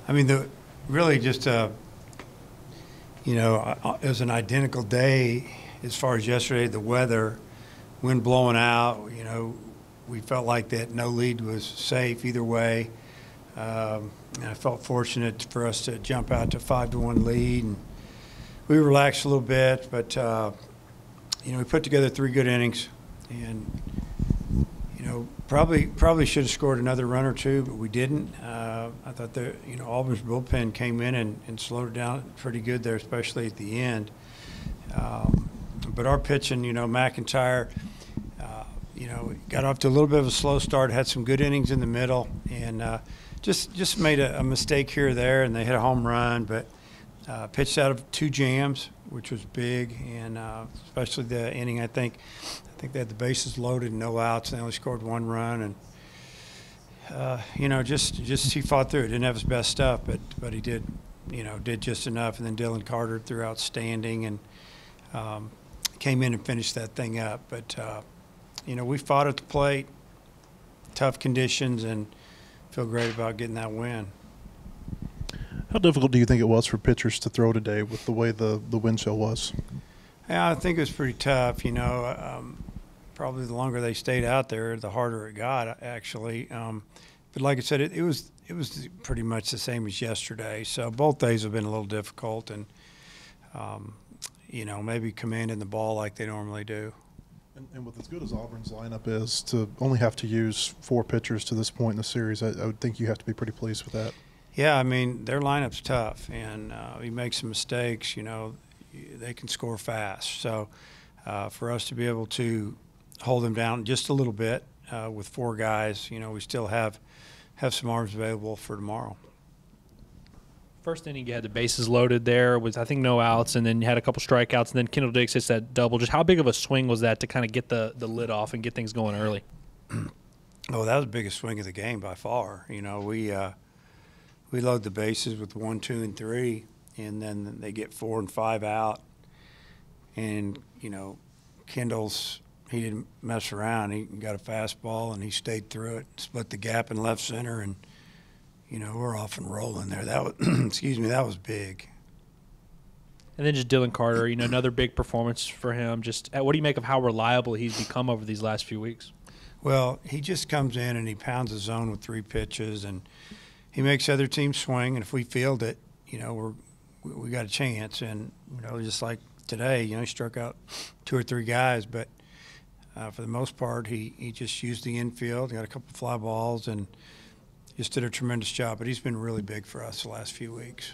I mean, really just it was an identical day as far as yesterday. The weather, wind blowing out. We felt like that no lead was safe either way. And I felt fortunate for us to jump out to 5-1 lead, and we relaxed a little bit. But we put together 3 good innings, and probably should have scored another run or 2, but we didn't. I thought that Auburn's bullpen came in and slowed it down pretty good there, especially at the end. But our pitching, McIntyre, got off to a little bit of a slow start, had some good innings in the middle, and just made a mistake here or there, and they hit a home run, but pitched out of 2 jams, which was big, and especially the inning. I think they had the bases loaded, no outs, and they only scored 1 run, and just he fought through it. Didn't have his best stuff, but he did just enough. And then Dylan Carter threw outstanding and came in and finished that thing up. But we fought at the plate, tough conditions, and feel great about getting that win. How difficult do you think it was for pitchers to throw today with the way the wind chill was? Yeah, I think it was pretty tough. Probably the longer they stayed out there, the harder it got, actually. But like I said, it was pretty much the same as yesterday. So both days have been a little difficult, and maybe commanding the ball like they normally do. And with as good as Auburn's lineup is, to only have to use 4 pitchers to this point in the series, I would think you have to be pretty pleased with that. Yeah, I mean, their lineup's tough, and you make some mistakes, they can score fast. So for us to be able to hold them down just a little bit with 4 guys, we still have some arms available for tomorrow. First inning, you had the bases loaded there with, I think, no outs, and then you had a couple strikeouts, and then Kendall Diggs hits that double. Just how big of a swing was that to kind of get the lid off and get things going early? Oh, that was the biggest swing of the game by far. We load the bases with 1, 2, and 3, and then they get 4 and 5 out. And, Kendall's, he didn't mess around. He got a fastball, and he stayed through it, split the gap in left center, and, we're off and rolling there. That was, that was big. And then just Dylan Carter, another big performance for him. Just what do you make of how reliable he's become over these last few weeks? Well, he just comes in and he pounds the zone with 3 pitches, and he makes other teams swing. And if we field it, we got a chance. And just like today, he struck out 2 or 3 guys, but for the most part, he just used the infield, got a couple fly balls, and just did a tremendous job. But he's been really big for us the last few weeks.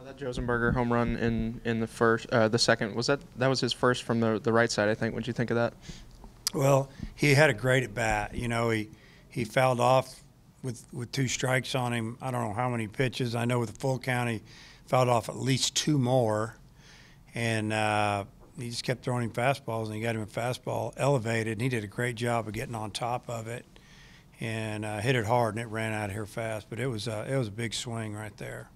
That Josenberger home run in the second, that was his first from the right side, I think. What did you think of that? Well, he had a great at bat. He fouled off with 2 strikes on him. I don't know how many pitches. I know with the full count he fouled off at least 2 more, and he just kept throwing him fastballs, and he got him a fastball elevated, and he did a great job of getting on top of it and hit it hard, and it ran out of here fast. But it was a big swing right there.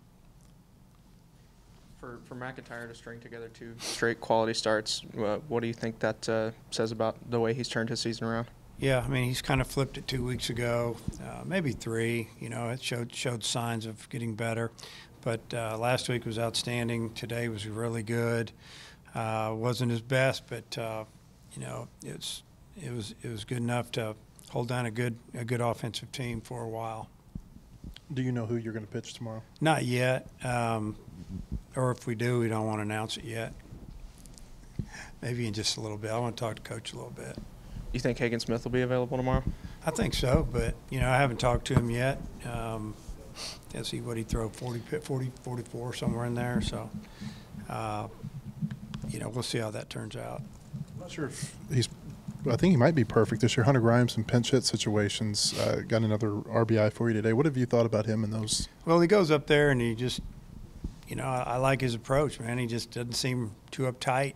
For McIntyre to string together 2 straight quality starts, what do you think that says about the way he's turned his season around? Yeah, I mean, he's kind of flipped it 2 weeks ago, maybe 3. It showed signs of getting better. But last week was outstanding. Today was really good. Wasn't his best, but it was good enough to hold down a good offensive team for a while. Do you know who you're going to pitch tomorrow? Not yet. Or if we do, we don't want to announce it yet. Maybe in just a little bit. I want to talk to Coach a little bit. You think Hagen Smith will be available tomorrow? I think so, but, I haven't talked to him yet. Let's see what he throw, 40, 44, somewhere in there. So, we'll see how that turns out. I'm not sure if I think he might be perfect this year. Hunter Grimes in pinch hit situations got another RBI for you today. What have you thought about him in those? Well, he goes up there and he just, I like his approach, man. He just doesn't seem too uptight.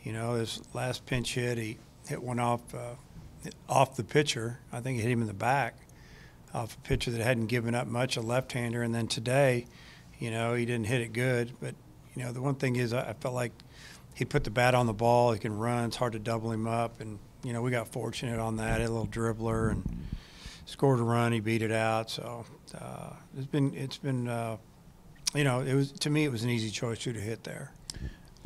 His last pinch hit, he hit one off the pitcher. I think he hit him in the back off a pitcher that hadn't given up much, a left-hander. And then today, he didn't hit it good. But, the one thing is I felt like he put the bat on the ball. He can run. It's hard to double him up. And, we got fortunate on that, a little dribbler. And scored a run. He beat it out. So it's been you know, to me it was an easy choice to hit there.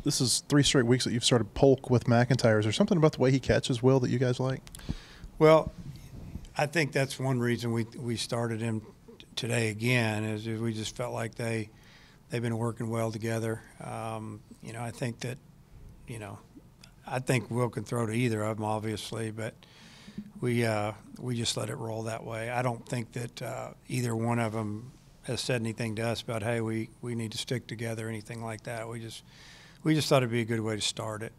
This is 3 straight weeks that you've started Polk with McIntyre. Is there something about the way he catches, Will, that you guys like? Well, I think that's one reason we started him today again, is we just felt like they've been working well together. You know, I think that, you know, I think Will can throw to either of them, obviously, but we just let it roll that way. I don't think that either one of them has said anything to us about, hey, we need to stick together or anything like that. We just thought it'd be a good way to start it.